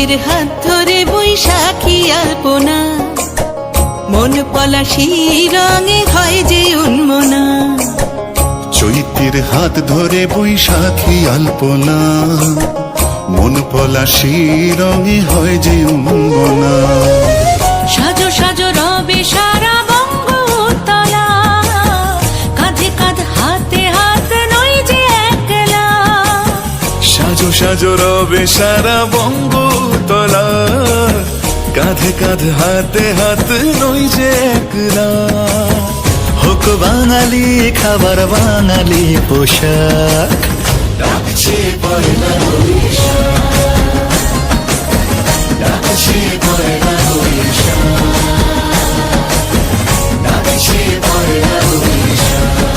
চৈত্রের হাত ধরে বৈশাখী আলপনা, মন পলাশি রঙে হয় যে উন্মনা। চৈত্রের হাত ধরে বৈশাখী আলপনা, মন পলাশি রঙে হয় যে উন্মনা। সাজো সাজো রবে সারা বঙ্গতলা, কাঁধে কাঁধ হাতে হাত নই যে একলা। সাজো সাজো রবে সারা বঙ্গতলা, কাঁধে কাঁধ হাতে হাত নই যে একলা। হোক বাঙালি খাবার বাঙালি পোশাক, ডাকছে পয়লা বৈশাখ, ডাকছে পয়লা বৈশাখ, ডাকছে পয়লা বৈশাখ।